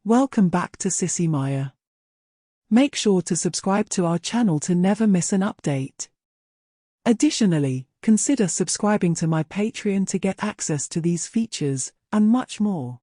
Welcome back to Sissy Maya. Make sure to subscribe to our channel to never miss an update. Additionally, consider subscribing to my Patreon to get access to these features, and much more.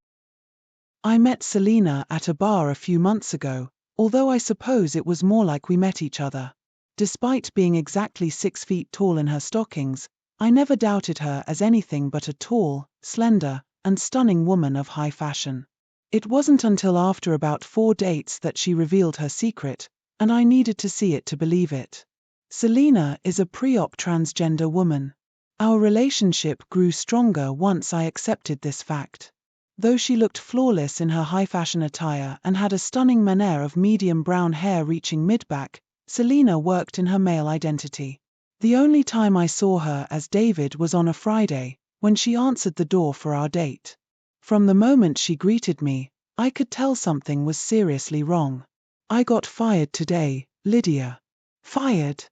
I met Selina at a bar a few months ago, although I suppose it was more like we met each other. Despite being exactly 6 feet tall in her stockings, I never doubted her as anything but a tall, slender, and stunning woman of high fashion. It wasn't until after about 4 dates that she revealed her secret, and I needed to see it to believe it. Selina is a pre-op transgender woman. Our relationship grew stronger once I accepted this fact. Though she looked flawless in her high-fashion attire and had a stunning mane of medium brown hair reaching mid-back, Selina worked in her male identity. The only time I saw her as David was on a Friday, when she answered the door for our date. From the moment she greeted me, I could tell something was seriously wrong. "I got fired today, Lydia." "Fired?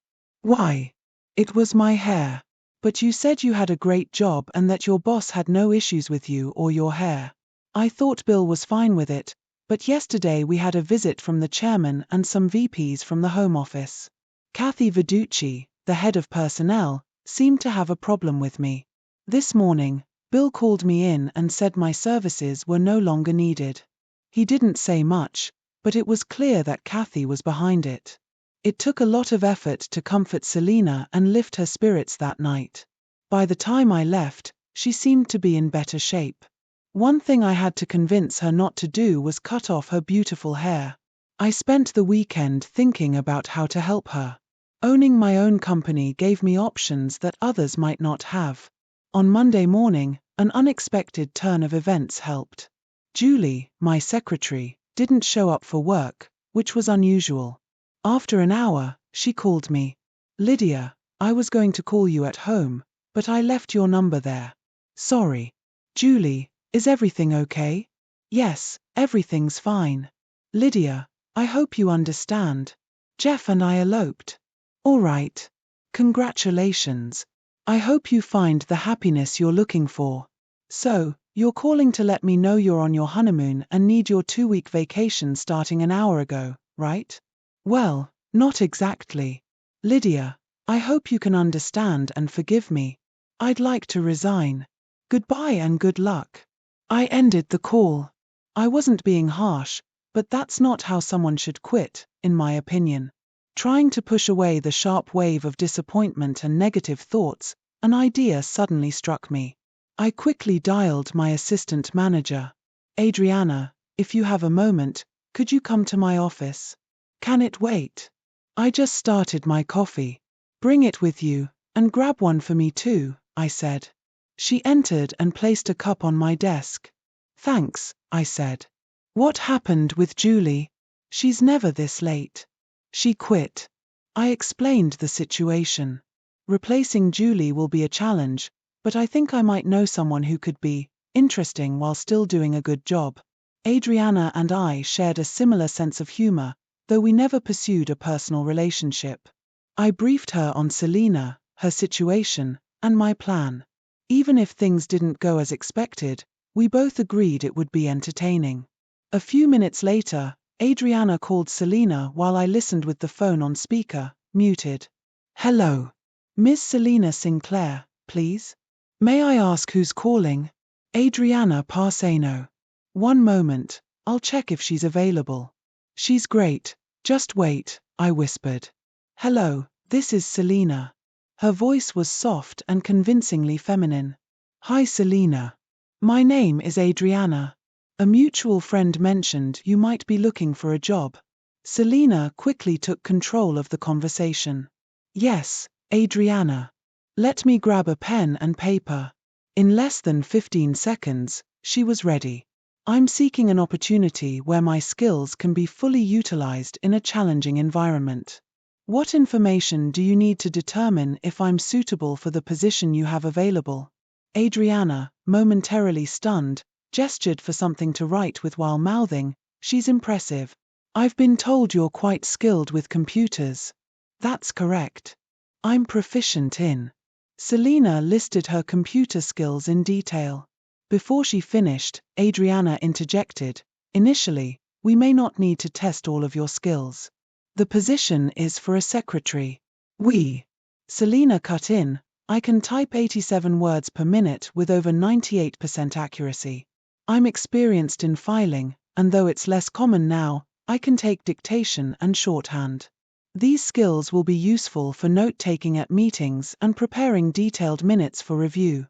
Why?" "It was my hair. But you said you had a great job and that your boss had no issues with you or your hair." I thought Bill was fine with it, but yesterday we had a visit from the chairman and some VPs from the Home Office. Kathy Verducci, the head of personnel, seemed to have a problem with me. This morning, Bill called me in and said my services were no longer needed. He didn't say much, but it was clear that Kathy was behind it. It took a lot of effort to comfort Selina and lift her spirits that night. By the time I left, she seemed to be in better shape. One thing I had to convince her not to do was cut off her beautiful hair. I spent the weekend thinking about how to help her. Owning my own company gave me options that others might not have. On Monday morning, an unexpected turn of events helped. Julie, my secretary, didn't show up for work, which was unusual. After an hour, she called me. "Lydia, I was going to call you at home, but I left your number there. Sorry." "Julie, is everything okay?" "Yes, everything's fine." "Lydia, I hope you understand. Jeff and I eloped." "All right. Congratulations. I hope you find the happiness you're looking for. So, you're calling to let me know you're on your honeymoon and need your 2-week vacation starting an hour ago, right?" "Well, not exactly. Lydia, I hope you can understand and forgive me. I'd like to resign. Goodbye and good luck." I ended the call. I wasn't being harsh, but that's not how someone should quit, in my opinion. Trying to push away the sharp wave of disappointment and negative thoughts, an idea suddenly struck me. I quickly dialed my assistant manager. "Adriana, if you have a moment, could you come to my office?" "Can it wait? I just started my coffee." "Bring it with you, and grab one for me too," I said. She entered and placed a cup on my desk. "Thanks," I said. "What happened with Julie?" "She's never this late. She quit." I explained the situation. "Replacing Julie will be a challenge, but I think I might know someone who could be interesting while still doing a good job." Adriana and I shared a similar sense of humor, though we never pursued a personal relationship. I briefed her on Selina, her situation, and my plan. Even if things didn't go as expected, we both agreed it would be entertaining. A few minutes later, Adriana called Selina while I listened with the phone on speaker, muted. "Hello. Miss Selina Sinclair, please? May I ask who's calling?" "Adriana Parsano." "One moment, I'll check if she's available." "She's great, just wait," I whispered. "Hello, this is Selina." Her voice was soft and convincingly feminine. "Hi Selina. My name is Adriana. A mutual friend mentioned you might be looking for a job." Selina quickly took control of the conversation. "Yes, Adriana. Let me grab a pen and paper." In less than 15 seconds, she was ready. "I'm seeking an opportunity where my skills can be fully utilized in a challenging environment. What information do you need to determine if I'm suitable for the position you have available?" Adriana, momentarily stunned, gestured for something to write with while mouthing, "She's impressive. I've been told you're quite skilled with computers." "That's correct. I'm proficient in." Selina listed her computer skills in detail. Before she finished, Adriana interjected, Initially, we may not need to test all of your skills. The position is for a secretary. Selina cut in, I can type 87 words per minute with over 98% accuracy. I'm experienced in filing, and though it's less common now, I can take dictation and shorthand. These skills will be useful for note-taking at meetings and preparing detailed minutes for review.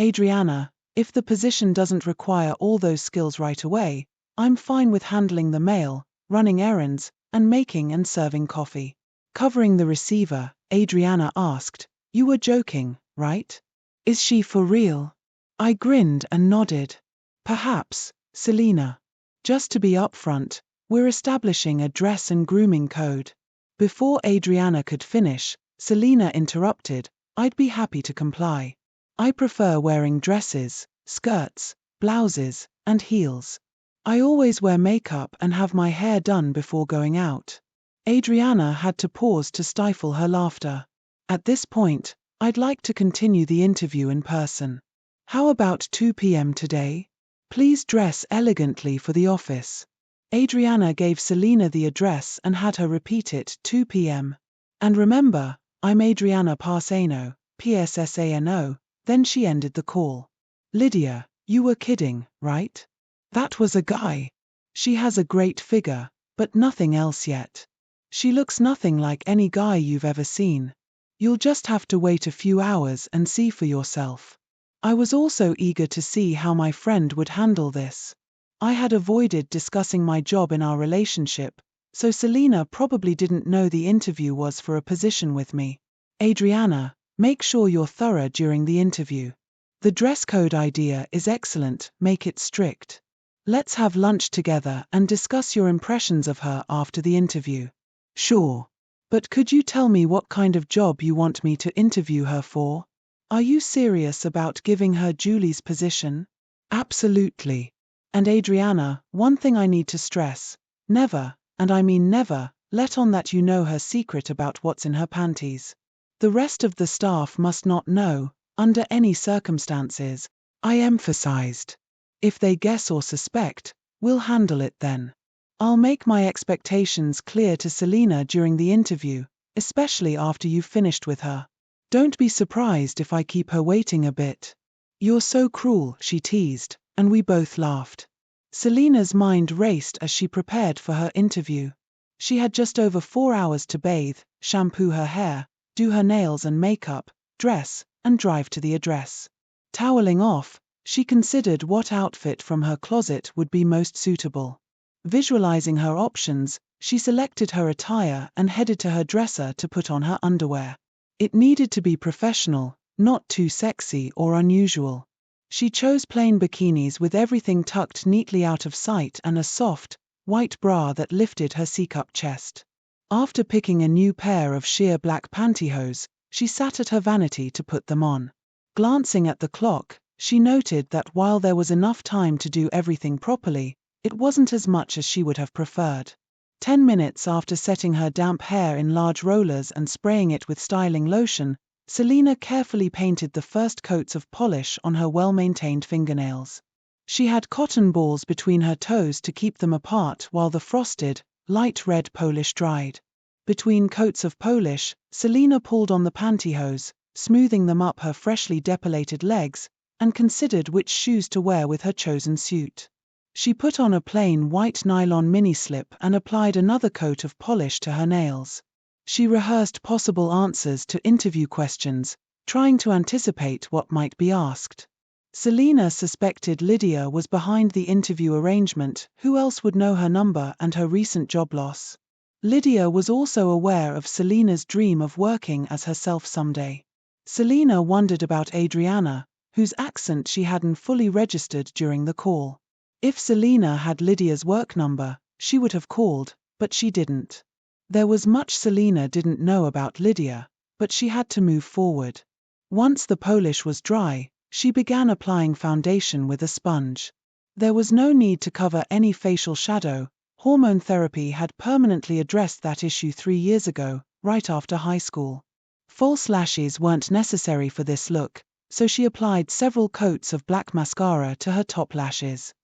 Adriana, if the position doesn't require all those skills right away, I'm fine with handling the mail, running errands, and making and serving coffee. Covering the receiver, Adriana asked, You were joking, right? Is she for real? I grinned and nodded. Perhaps, Selina. Just to be upfront, we're establishing a dress and grooming code. Before Adriana could finish, Selina interrupted, I'd be happy to comply. I prefer wearing dresses, skirts, blouses, and heels. I always wear makeup and have my hair done before going out. Adriana had to pause to stifle her laughter. At this point, I'd like to continue the interview in person. How about 2 p.m. today? Please dress elegantly for the office. Adriana gave Selina the address and had her repeat it, 2 p.m. And remember, I'm Adriana Parsano, PSSANO. Then she ended the call. Lydia, you were kidding, right? That was a guy. She has a great figure, but nothing else yet. She looks nothing like any guy you've ever seen. You'll just have to wait a few hours and see for yourself. I was also eager to see how my friend would handle this. I had avoided discussing my job in our relationship, so Selina probably didn't know the interview was for a position with me. Adriana, make sure you're thorough during the interview. The dress code idea is excellent, make it strict. Let's have lunch together and discuss your impressions of her after the interview. Sure. But could you tell me what kind of job you want me to interview her for? Are you serious about giving her Julie's position? Absolutely. And Adriana, one thing I need to stress, never, and I mean never, let on that you know her secret about what's in her panties. The rest of the staff must not know, under any circumstances, I emphasized. If they guess or suspect, we'll handle it then. I'll make my expectations clear to Selina during the interview, especially after you've finished with her. Don't be surprised if I keep her waiting a bit. You're so cruel, she teased, and we both laughed. Selina's mind raced as she prepared for her interview. She had just over 4 hours to bathe, shampoo her hair, do her nails and makeup, dress, and drive to the address. Toweling off, she considered what outfit from her closet would be most suitable. Visualizing her options, she selected her attire and headed to her dresser to put on her underwear. It needed to be professional, not too sexy or unusual. She chose plain bikinis with everything tucked neatly out of sight and a soft, white bra that lifted her C-cup chest. After picking a new pair of sheer black pantyhose, she sat at her vanity to put them on. Glancing at the clock, she noted that while there was enough time to do everything properly, it wasn't as much as she would have preferred. 10 minutes after setting her damp hair in large rollers and spraying it with styling lotion, Selina carefully painted the first coats of polish on her well-maintained fingernails. She had cotton balls between her toes to keep them apart while the frosted, light red polish dried. Between coats of polish, Selina pulled on the pantyhose, smoothing them up her freshly depilated legs, and considered which shoes to wear with her chosen suit. She put on a plain white nylon mini-slip and applied another coat of polish to her nails. She rehearsed possible answers to interview questions, trying to anticipate what might be asked. Selina suspected Lydia was behind the interview arrangement. Who else would know her number and her recent job loss? Lydia was also aware of Selina's dream of working as herself someday. Selina wondered about Adriana, whose accent she hadn't fully registered during the call. If Selina had Lydia's work number, she would have called, but she didn't. There was much Selina didn't know about Lydia, but she had to move forward. Once the polish was dry, she began applying foundation with a sponge. There was no need to cover any facial shadow. Hormone therapy had permanently addressed that issue 3 years ago, right after high school. False lashes weren't necessary for this look, so she applied several coats of black mascara to her top lashes.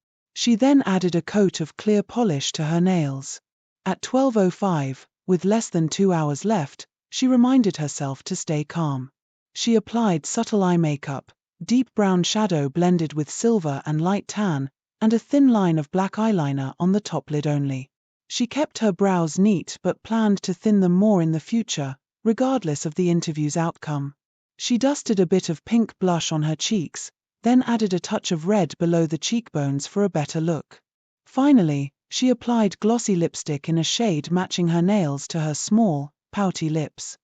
She then added a coat of clear polish to her nails. At 12:05, with less than 2 hours left, she reminded herself to stay calm. She applied subtle eye makeup, deep brown shadow blended with silver and light tan, and a thin line of black eyeliner on the top lid only. She kept her brows neat but planned to thin them more in the future, regardless of the interview's outcome. She dusted a bit of pink blush on her cheeks, then added a touch of red below the cheekbones for a better look. Finally, she applied glossy lipstick in a shade matching her nails to her small, pouty lips.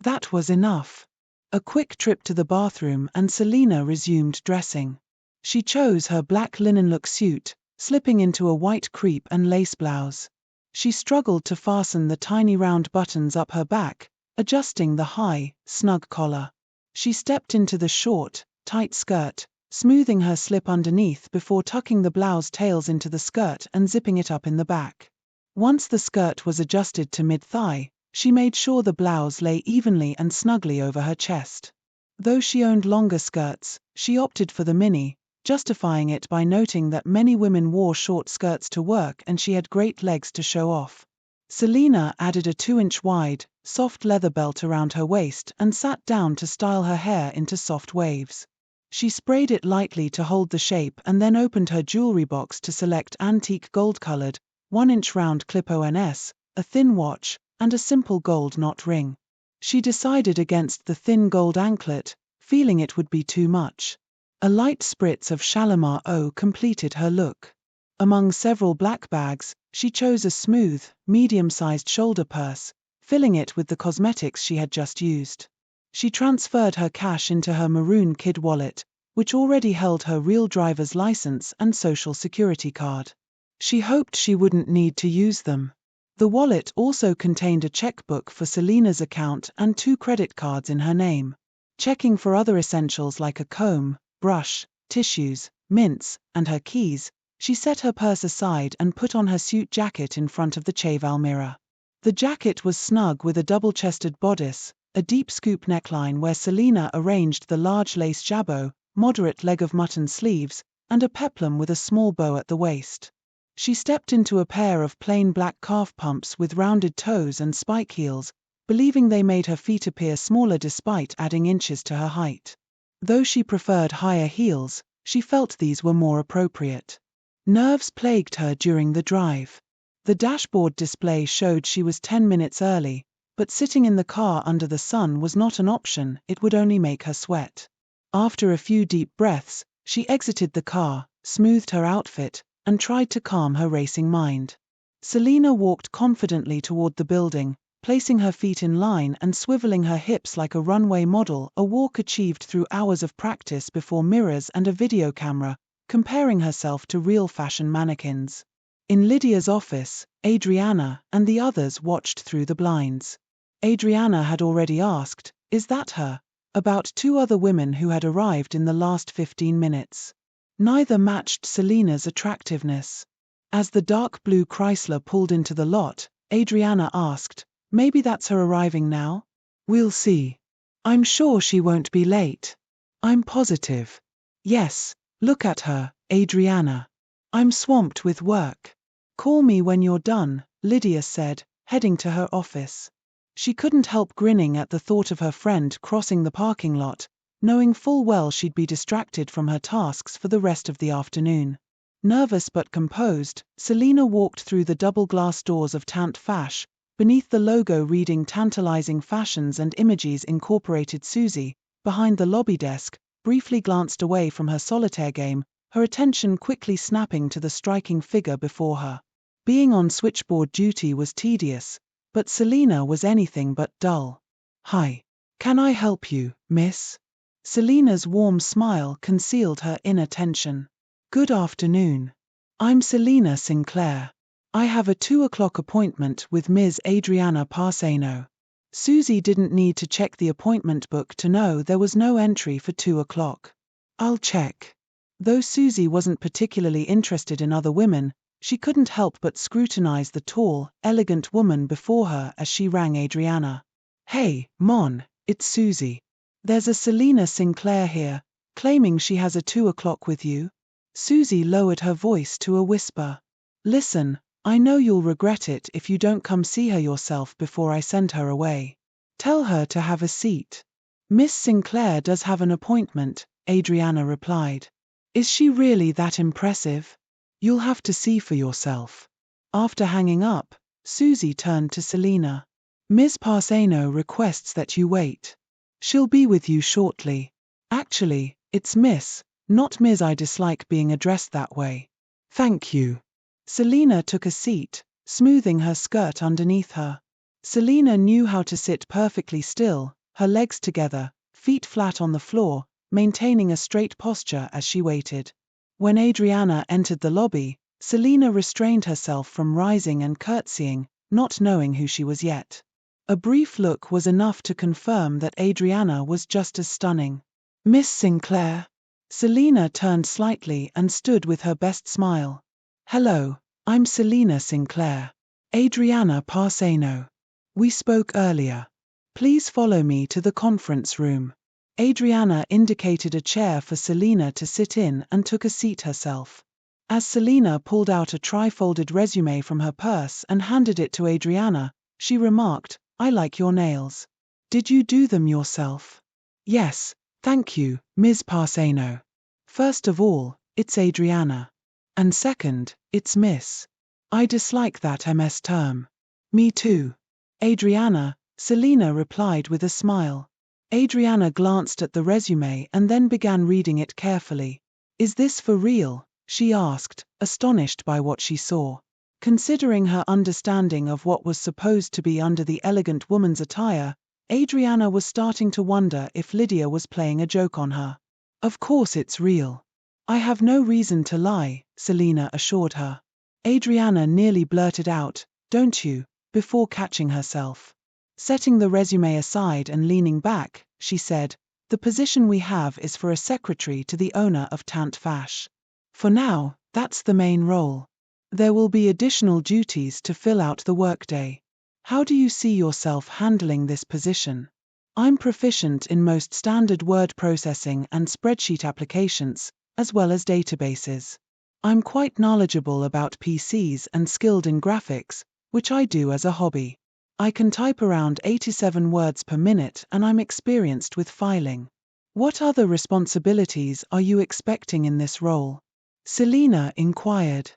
That was enough. A quick trip to the bathroom and Selina resumed dressing. She chose her black linen look suit, slipping into a white crepe and lace blouse. She struggled to fasten the tiny round buttons up her back, adjusting the high, snug collar. She stepped into the short, tight skirt, smoothing her slip underneath before tucking the blouse tails into the skirt and zipping it up in the back. Once the skirt was adjusted to mid-thigh, she made sure the blouse lay evenly and snugly over her chest. Though she owned longer skirts, she opted for the mini, justifying it by noting that many women wore short skirts to work and she had great legs to show off. Selina added a 2-inch wide, soft leather belt around her waist and sat down to style her hair into soft waves. She sprayed it lightly to hold the shape and then opened her jewelry box to select antique gold-colored, 1-inch round clip ONS, a thin watch, and a simple gold knot ring. She decided against the thin gold anklet, feeling it would be too much. A light spritz of Shalimar Eau completed her look. Among several black bags, she chose a smooth, medium-sized shoulder purse, filling it with the cosmetics she had just used. She transferred her cash into her maroon kid wallet, which already held her real driver's license and social security card. She hoped she wouldn't need to use them. The wallet also contained a checkbook for Selina's account and 2 credit cards in her name. Checking for other essentials like a comb, brush, tissues, mints, and her keys, she set her purse aside and put on her suit jacket in front of the cheval mirror. The jacket was snug with a double-chested bodice, a deep scoop neckline where Selina arranged the large lace jabot, moderate leg of mutton sleeves, and a peplum with a small bow at the waist. She stepped into a pair of plain black calf pumps with rounded toes and spike heels, believing they made her feet appear smaller despite adding inches to her height. Though she preferred higher heels, she felt these were more appropriate. Nerves plagued her during the drive. The dashboard display showed she was 10 minutes early, but sitting in the car under the sun was not an option, it would only make her sweat. After a few deep breaths, she exited the car, smoothed her outfit, and tried to calm her racing mind. Selina walked confidently toward the building, placing her feet in line and swiveling her hips like a runway model, a walk achieved through hours of practice before mirrors and a video camera, comparing herself to real fashion mannequins. In Lydia's office, Adriana and the others watched through the blinds. Adriana had already asked, "Is that her?" about 2 other women who had arrived in the last 15 minutes. Neither matched Selina's attractiveness. As the dark blue Chrysler pulled into the lot, Adriana asked, "Maybe that's her arriving now? We'll see. I'm sure she won't be late. I'm positive." "Yes, look at her, Adriana. I'm swamped with work. Call me when you're done," Lydia said, heading to her office. She couldn't help grinning at the thought of her friend crossing the parking lot, knowing full well she'd be distracted from her tasks for the rest of the afternoon. Nervous but composed, Selina walked through the double-glass doors of Tant Fash, beneath the logo reading Tantalizing Fashions and Images Incorporated. Susie, behind the lobby desk, briefly glanced away from her solitaire game, her attention quickly snapping to the striking figure before her. Being on switchboard duty was tedious, but Selina was anything but dull. "Hi. Can I help you, miss?" Selina's warm smile concealed her inner tension. "Good afternoon. I'm Selina Sinclair. I have a 2 o'clock appointment with Ms. Adriana Parseno." Susie didn't need to check the appointment book to know there was no entry for 2 o'clock. "I'll check." Though Susie wasn't particularly interested in other women, she couldn't help but scrutinize the tall, elegant woman before her as she rang Adriana. "Hey, Mon, it's Susie. There's a Selina Sinclair here, claiming she has a 2 o'clock with you." Susie lowered her voice to a whisper. Listen, I know you'll regret it if you don't come see her yourself before I send her away. Tell her to have a seat. Miss Sinclair does have an appointment, Adriana replied. Is she really that impressive? You'll have to see for yourself. After hanging up, Susie turned to Selina. Ms. Parsano requests that you wait. She'll be with you shortly. Actually, it's Miss, not Ms. I dislike being addressed that way. Thank you. Selina took a seat, smoothing her skirt underneath her. Selina knew how to sit perfectly still, her legs together, feet flat on the floor, maintaining a straight posture as she waited. When Adriana entered the lobby, Selina restrained herself from rising and curtsying, not knowing who she was yet. A brief look was enough to confirm that Adriana was just as stunning. Miss Sinclair. Selina turned slightly and stood with her best smile. Hello, I'm Selina Sinclair. Adriana Parsano. We spoke earlier. Please follow me to the conference room. Adriana indicated a chair for Selina to sit in and took a seat herself. As Selina pulled out a tri-folded resume from her purse and handed it to Adriana, she remarked, I like your nails. Did you do them yourself? Yes, thank you, Ms. Parsano. First of all, it's Adriana. And second, it's Miss. I dislike that MS term. Me too. Adriana, Selina replied with a smile. Adriana glanced at the resume and then began reading it carefully. Is this for real? She asked, astonished by what she saw. Considering her understanding of what was supposed to be under the elegant woman's attire, Adriana was starting to wonder if Lydia was playing a joke on her. Of course it's real. I have no reason to lie, Selina assured her. Adriana nearly blurted out, don't you, before catching herself. Setting the resume aside and leaning back, she said, the position we have is for a secretary to the owner of Tant Fash. For now, that's the main role. There will be additional duties to fill out the workday. How do you see yourself handling this position? I'm proficient in most standard word processing and spreadsheet applications, as well as databases. I'm quite knowledgeable about PCs and skilled in graphics, which I do as a hobby. I can type around 87 words per minute and I'm experienced with filing. What other responsibilities are you expecting in this role? Selina inquired.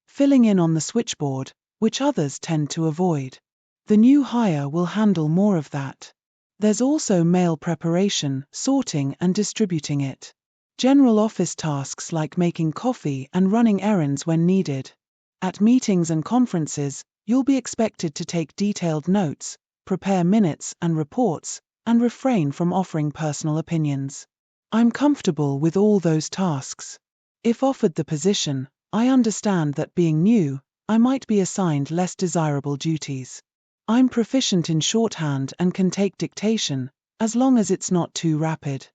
Filling in on the switchboard, which others tend to avoid. The new hire will handle more of that. There's also mail preparation, sorting and distributing it. General office tasks like making coffee and running errands when needed. At meetings and conferences, you'll be expected to take detailed notes, prepare minutes and reports, and refrain from offering personal opinions. I'm comfortable with all those tasks. If offered the position, I understand that being new, I might be assigned less desirable duties. I'm proficient in shorthand and can take dictation, as long as it's not too rapid.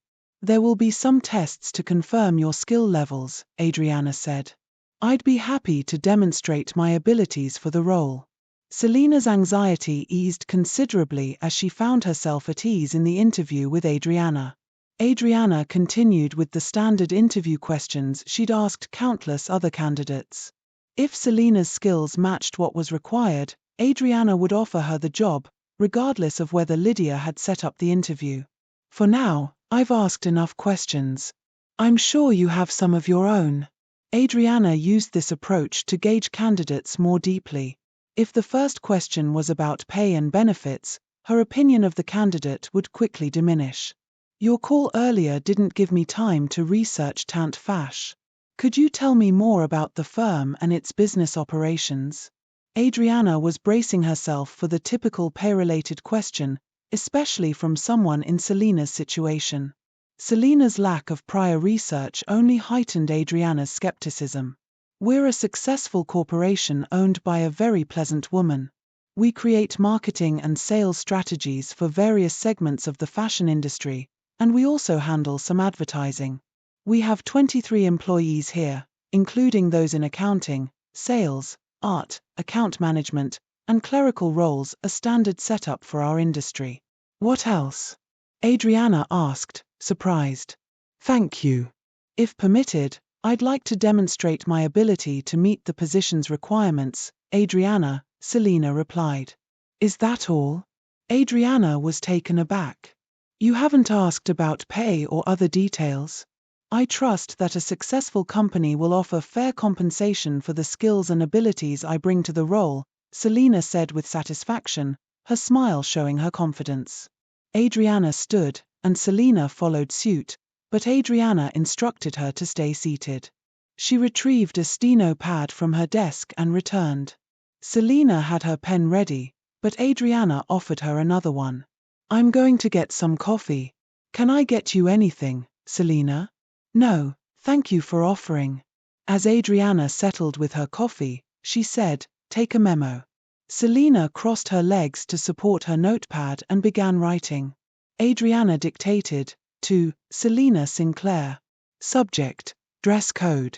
There will be some tests to confirm your skill levels, Adriana said. I'd be happy to demonstrate my abilities for the role. Selina's anxiety eased considerably as she found herself at ease in the interview with Adriana. Adriana continued with the standard interview questions she'd asked countless other candidates. If Selina's skills matched what was required, Adriana would offer her the job, regardless of whether Lydia had set up the interview. For now, I've asked enough questions. I'm sure you have some of your own. Adriana used this approach to gauge candidates more deeply. If the first question was about pay and benefits, her opinion of the candidate would quickly diminish. Your call earlier didn't give me time to research Tant Fash. Could you tell me more about the firm and its business operations? Adriana was bracing herself for the typical pay-related question, especially from someone in Selina's situation. Selina's lack of prior research only heightened Adriana's skepticism. We're a successful corporation owned by a very pleasant woman. We create marketing and sales strategies for various segments of the fashion industry, and we also handle some advertising. We have 23 employees here, including those in accounting, sales, art, account management, and clerical roles, a standard setup for our industry. What else? Adriana asked, surprised. Thank you. If permitted, I'd like to demonstrate my ability to meet the position's requirements, Adriana, Selina replied. Is that all? Adriana was taken aback. You haven't asked about pay or other details? I trust that a successful company will offer fair compensation for the skills and abilities I bring to the role, Selina said with satisfaction, her smile showing her confidence. Adriana stood, and Selina followed suit, but Adriana instructed her to stay seated. She retrieved a steno pad from her desk and returned. Selina had her pen ready, but Adriana offered her another one. I'm going to get some coffee. Can I get you anything, Selina? No, thank you for offering. As Adriana settled with her coffee, she said, take a memo. Selina crossed her legs to support her notepad and began writing. Adriana dictated, to Selina Sinclair. Subject, dress code.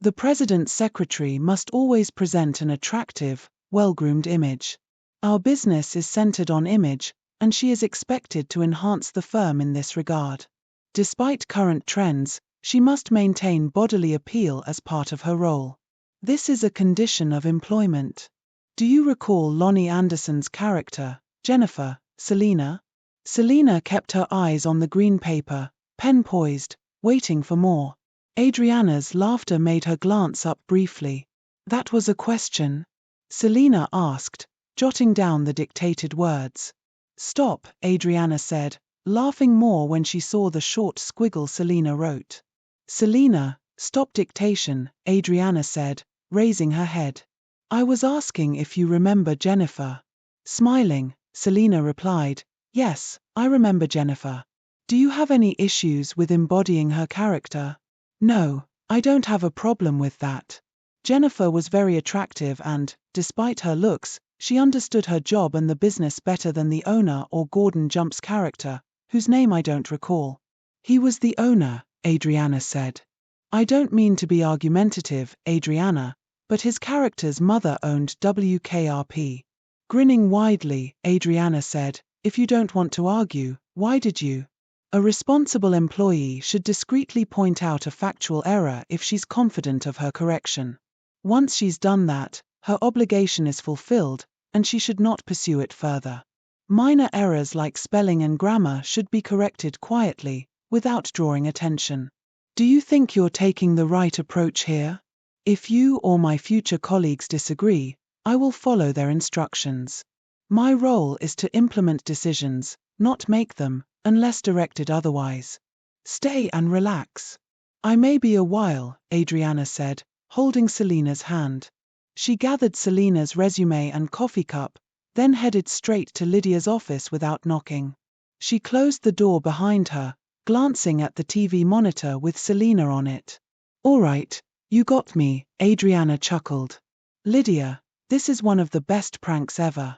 The President's secretary must always present an attractive, well-groomed image. Our business is centered on image, and she is expected to enhance the firm in this regard. Despite current trends, she must maintain bodily appeal as part of her role. This is a condition of employment. Do you recall Lonnie Anderson's character, Jennifer, Selina? Selina kept her eyes on the green paper, pen poised, waiting for more. Adriana's laughter made her glance up briefly. That was a question? Selina asked, jotting down the dictated words. Stop, Adriana said, laughing more when she saw the short squiggle Selina wrote. Selina, stop dictation, Adriana said, raising her head. I was asking if you remember Jennifer. Smiling, Selina replied, yes, I remember Jennifer. Do you have any issues with embodying her character? No, I don't have a problem with that. Jennifer was very attractive and, despite her looks, she understood her job and the business better than the owner or Gordon Jump's character, whose name I don't recall. He was the owner, Adriana said. I don't mean to be argumentative, Adriana, but his character's mother owned WKRP. Grinning widely, Adriana said, if you don't want to argue, why did you? A responsible employee should discreetly point out a factual error if she's confident of her correction. Once she's done that, her obligation is fulfilled, and she should not pursue it further. Minor errors like spelling and grammar should be corrected quietly, without drawing attention. Do you think you're taking the right approach here? If you or my future colleagues disagree, I will follow their instructions. My role is to implement decisions, not make them, unless directed otherwise. Stay and relax. I may be a while, Adriana said, holding Selina's hand. She gathered Selina's resume and coffee cup, then headed straight to Lydia's office without knocking. She closed the door behind her, glancing at the TV monitor with Selina on it. All right, you got me, Adriana chuckled. Lydia, this is one of the best pranks ever.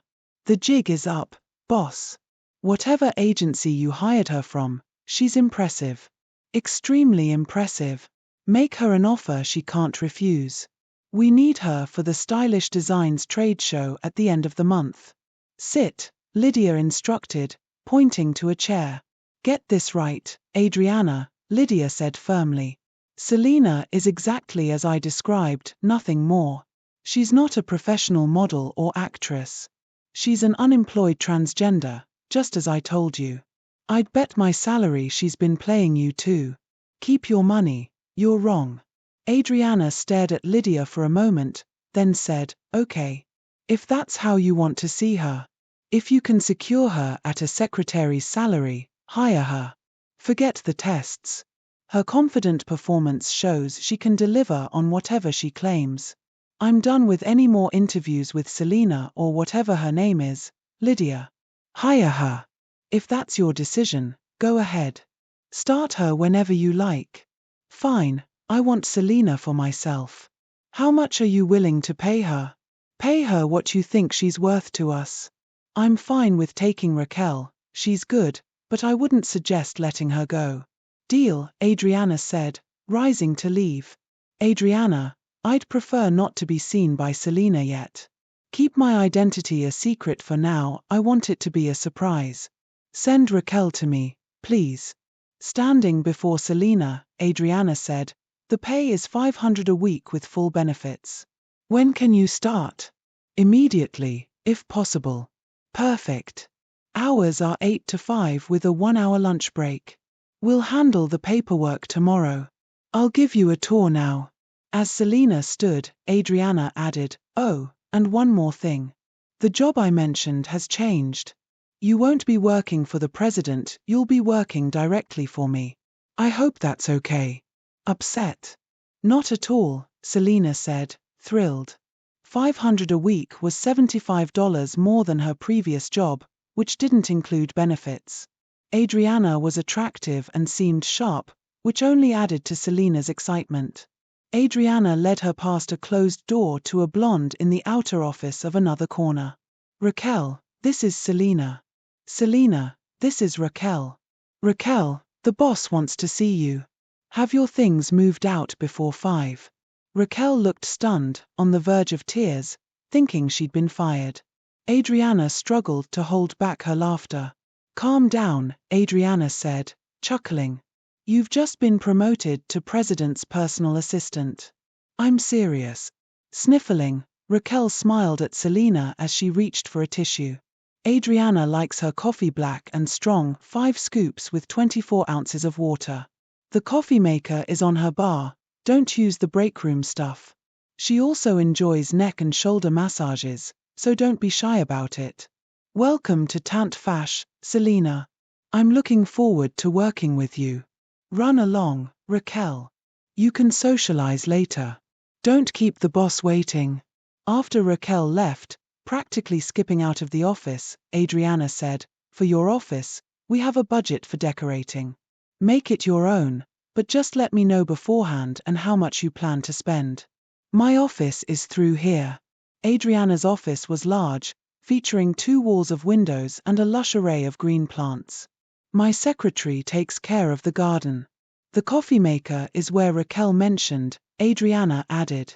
The jig is up, boss. Whatever agency you hired her from, she's impressive. Extremely impressive. Make her an offer she can't refuse. We need her for the Stylish Designs trade show at the end of the month. Sit, Lydia instructed, pointing to a chair. Get this right, Adriana, Lydia said firmly. Selina is exactly as I described, nothing more. She's not a professional model or actress. She's an unemployed transgender, just as I told you. I'd bet my salary she's been playing you too. Keep your money, you're wrong. Adriana stared at Lydia for a moment, then said, okay. If that's how you want to see her. If you can secure her at a secretary's salary, hire her. Forget the tests. Her confident performance shows she can deliver on whatever she claims. I'm done with any more interviews with Selina or whatever her name is, Lydia. Hire her. If that's your decision, go ahead. Start her whenever you like. Fine, I want Selina for myself. How much are you willing to pay her? Pay her what you think she's worth to us. I'm fine with taking Raquel, she's good, but I wouldn't suggest letting her go. Deal, Adriana said, rising to leave. Adriana, I'd prefer not to be seen by Selina yet. Keep my identity a secret for now, I want it to be a surprise. Send Raquel to me, please. Standing before Selina, Adriana said, The pay is $500 a week with full benefits. When can you start? Immediately, if possible. Perfect. Hours are 8 to 5 with a 1-hour lunch break. We'll handle the paperwork tomorrow. I'll give you a tour now. As Selina stood, Adriana added, "Oh, and one more thing. The job I mentioned has changed. You won't be working for the president, you'll be working directly for me. I hope that's okay." Upset? Not at all, Selina said, thrilled. $500 a week was $75 more than her previous job, which didn't include benefits. Adriana was attractive and seemed sharp, which only added to Selina's excitement. Adriana led her past a closed door to a blonde in the outer office of another corner. "Raquel, this is Selina." "Selina, this is Raquel." "Raquel, the boss wants to see you. Have your things moved out before 5. Raquel looked stunned, on the verge of tears, thinking she'd been fired. Adriana struggled to hold back her laughter. "Calm down," Adriana said, chuckling. "You've just been promoted to president's personal assistant." "I'm serious." Sniffling, Raquel smiled at Selina as she reached for a tissue. Adriana likes her coffee black and strong, 5 scoops with 24 ounces of water. The coffee maker is on her bar, don't use the break room stuff. She also enjoys neck and shoulder massages, so don't be shy about it. "Welcome to Tant Fash, Selina. I'm looking forward to working with you. Run along, Raquel. You can socialize later. Don't keep the boss waiting." After Raquel left, practically skipping out of the office, Adriana said, "For your office, we have a budget for decorating. Make it your own, but just let me know beforehand and how much you plan to spend." "My office is through here." Adriana's office was large, featuring 2 walls of windows and a lush array of green plants. "My secretary takes care of the garden. The coffee maker is where Raquel mentioned," Adriana added.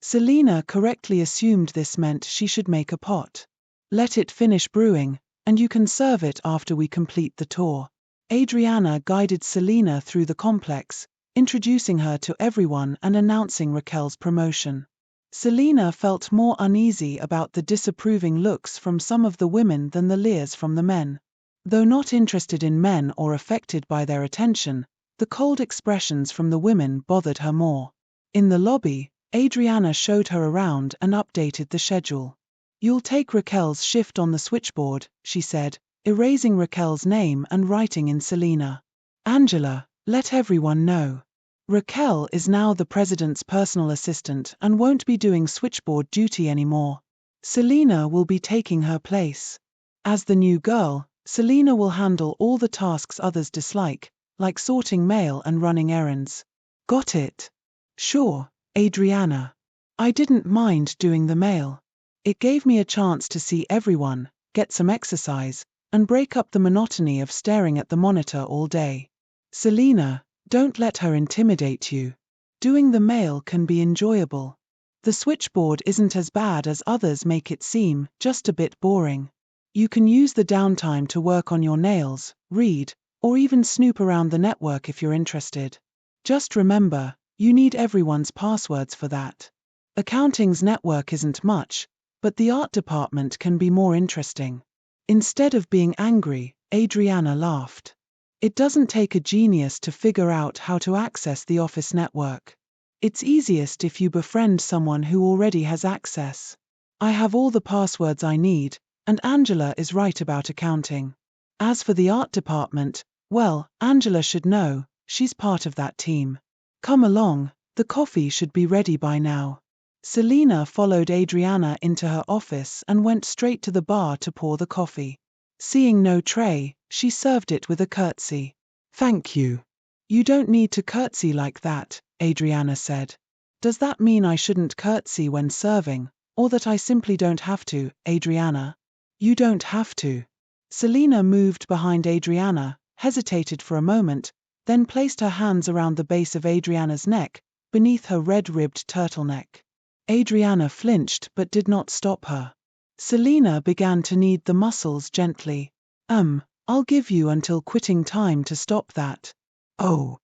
Selina correctly assumed this meant she should make a pot. "Let it finish brewing, and you can serve it after we complete the tour." Adriana guided Selina through the complex, introducing her to everyone and announcing Raquel's promotion. Selina felt more uneasy about the disapproving looks from some of the women than the leers from the men. Though not interested in men or affected by their attention, the cold expressions from the women bothered her more. In the lobby, Adriana showed her around and updated the schedule. "You'll take Raquel's shift on the switchboard," she said, erasing Raquel's name and writing in Selina. "Angela, let everyone know. Raquel is now the president's personal assistant and won't be doing switchboard duty anymore. Selina will be taking her place. As the new girl, Selina will handle all the tasks others dislike, like sorting mail and running errands." "Got it." "Sure, Adriana. I didn't mind doing the mail. It gave me a chance to see everyone, get some exercise, and break up the monotony of staring at the monitor all day." "Selina, don't let her intimidate you. Doing the mail can be enjoyable. The switchboard isn't as bad as others make it seem, just a bit boring. You can use the downtime to work on your nails, read, or even snoop around the network if you're interested. Just remember, you need everyone's passwords for that. Accounting's network isn't much, but the art department can be more interesting." Instead of being angry, Adriana laughed. "It doesn't take a genius to figure out how to access the office network. It's easiest if you befriend someone who already has access. I have all the passwords I need, and Angela is right about accounting. As for the art department, well, Angela should know, she's part of that team. Come along, the coffee should be ready by now." Selina followed Adriana into her office and went straight to the bar to pour the coffee. Seeing no tray, she served it with a curtsy. "Thank you." "You don't need to curtsy like that," Adriana said. "Does that mean I shouldn't curtsy when serving, or that I simply don't have to, Adriana?" "You don't have to." Selina moved behind Adriana, hesitated for a moment, then placed her hands around the base of Adriana's neck, beneath her red-ribbed turtleneck. Adriana flinched but did not stop her. Selina began to knead the muscles gently. I'll give you until quitting time to stop that." "Oh."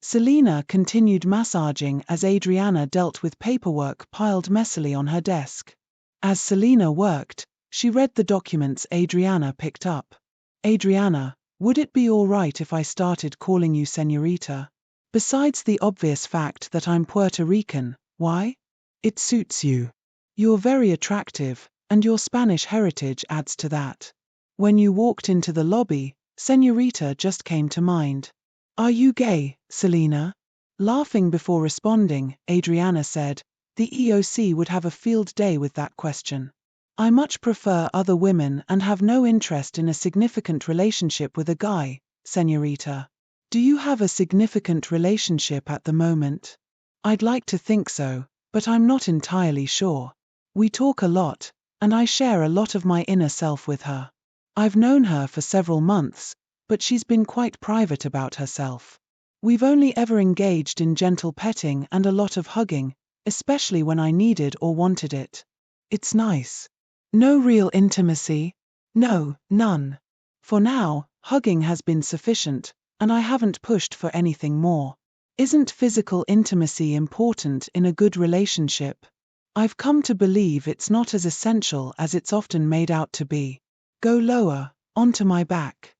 Selina continued massaging as Adriana dealt with paperwork piled messily on her desk. As Selina worked, she read the documents Adriana picked up. Adriana, would it be all right if I started calling you señorita? Besides the obvious fact that I'm Puerto Rican, why? It suits you. You're very attractive, and your Spanish heritage adds to that. When you walked into the lobby, señorita just came to mind. Are you gay, Selina? Laughing before responding, Adriana said, the EOC would have a field day with that question. I much prefer other women and have no interest in a significant relationship with a guy, señorita. Do you have a significant relationship at the moment? I'd like to think so, but I'm not entirely sure. We talk a lot, and I share a lot of my inner self with her. I've known her for several months, but she's been quite private about herself. We've only ever engaged in gentle petting and a lot of hugging, especially when I needed or wanted it. It's nice. No real intimacy? No, none. For now, hugging has been sufficient, and I haven't pushed for anything more. Isn't physical intimacy important in a good relationship? I've come to believe it's not as essential as it's often made out to be. Go lower, onto my back.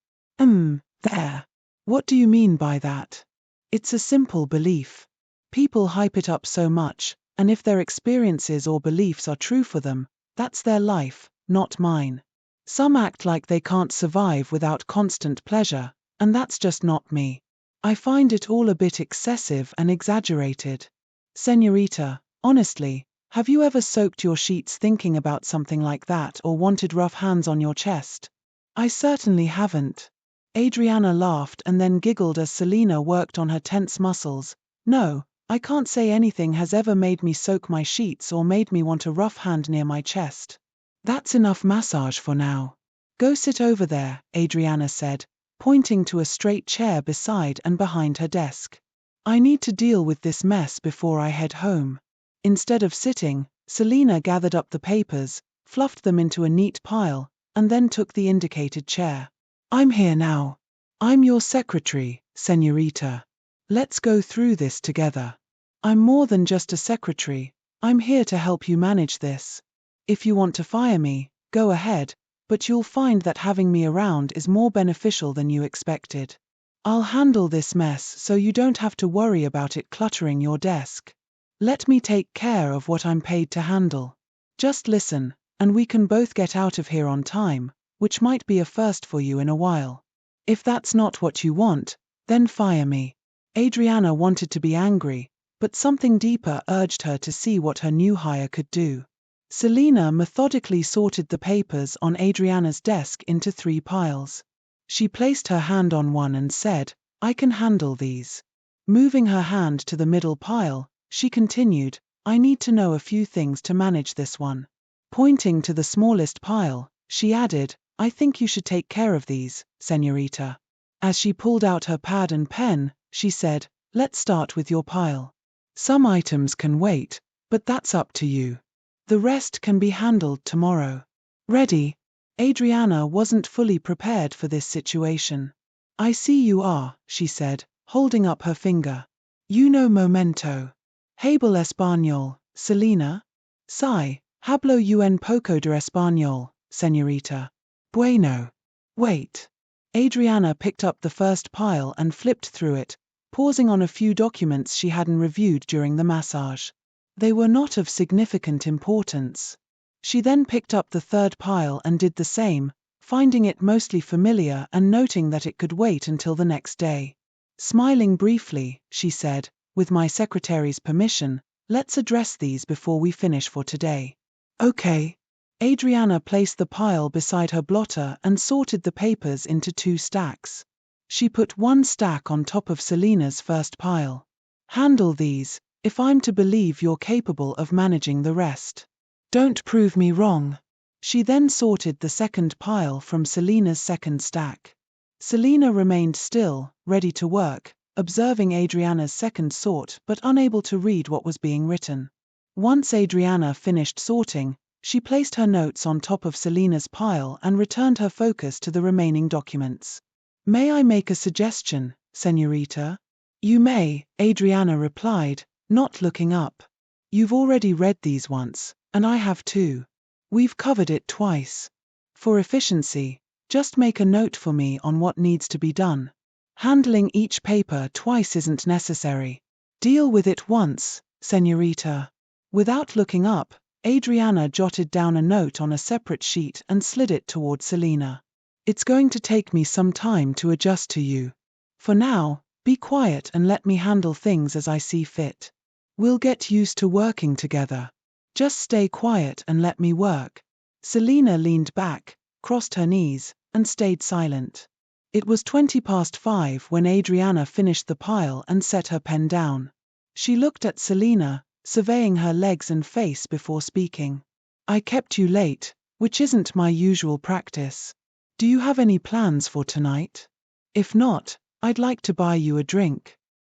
There. What do you mean by that? It's a simple belief. People hype it up so much, and if their experiences or beliefs are true for them, that's their life, not mine. Some act like they can't survive without constant pleasure, and that's just not me. I find it all a bit excessive and exaggerated. Señorita, honestly, have you ever soaked your sheets thinking about something like that or wanted rough hands on your chest? I certainly haven't. Adriana laughed and then giggled as Selina worked on her tense muscles. No, I can't say anything has ever made me soak my sheets or made me want a rough hand near my chest. That's enough massage for now. Go sit over there, Adriana said, pointing to a straight chair beside and behind her desk. I need to deal with this mess before I head home. Instead of sitting, Selina gathered up the papers, fluffed them into a neat pile, and then took the indicated chair. I'm here now. I'm your secretary, señorita. Let's go through this together. I'm more than just a secretary, I'm here to help you manage this. If you want to fire me, go ahead, but you'll find that having me around is more beneficial than you expected. I'll handle this mess so you don't have to worry about it cluttering your desk. Let me take care of what I'm paid to handle. Just listen, and we can both get out of here on time, which might be a first for you in a while. If that's not what you want, then fire me. Adriana wanted to be angry, but something deeper urged her to see what her new hire could do. Selina methodically sorted the papers on Adriana's desk into 3 piles. She placed her hand on one and said, I can handle these. Moving her hand to the middle pile, she continued, I need to know a few things to manage this one. Pointing to the smallest pile, she added, I think you should take care of these, señorita. As she pulled out her pad and pen, she said, let's start with your pile. Some items can wait, but that's up to you. The rest can be handled tomorrow. Ready? Adriana wasn't fully prepared for this situation. I see you are, she said, holding up her finger. You know momento. Hablo español, Selina? Sí, hablo un poco de español, señorita. Bueno. Wait. Adriana picked up the first pile and flipped through it, pausing on a few documents she hadn't reviewed during the massage. They were not of significant importance. She then picked up the third pile and did the same, finding it mostly familiar and noting that it could wait until the next day. Smiling briefly, she said, with my secretary's permission, let's address these before we finish for today. Okay. Adriana placed the pile beside her blotter and sorted the papers into 2 stacks. She put 1 stack on top of Selina's first pile. Handle these, if I'm to believe you're capable of managing the rest. Don't prove me wrong. She then sorted the second pile from Selina's second stack. Selina remained still, ready to work, observing Adriana's second sort but unable to read what was being written. Once Adriana finished sorting, she placed her notes on top of Selina's pile and returned her focus to the remaining documents. May I make a suggestion, señorita? You may, Adriana replied, not looking up. You've already read these once, and I have too. We've covered it twice. For efficiency, just make a note for me on what needs to be done. Handling each paper twice isn't necessary. Deal with it once, señorita. Without looking up, Adriana jotted down a note on a separate sheet and slid it toward Selina. It's going to take me some time to adjust to you. For now, be quiet and let me handle things as I see fit. We'll get used to working together. Just stay quiet and let me work. Selina leaned back, crossed her knees, and stayed silent. It was 5:20 when Adriana finished the pile and set her pen down. She looked at Selina, surveying her legs and face before speaking. I kept you late, which isn't my usual practice. Do you have any plans for tonight? If not, I'd like to buy you a drink.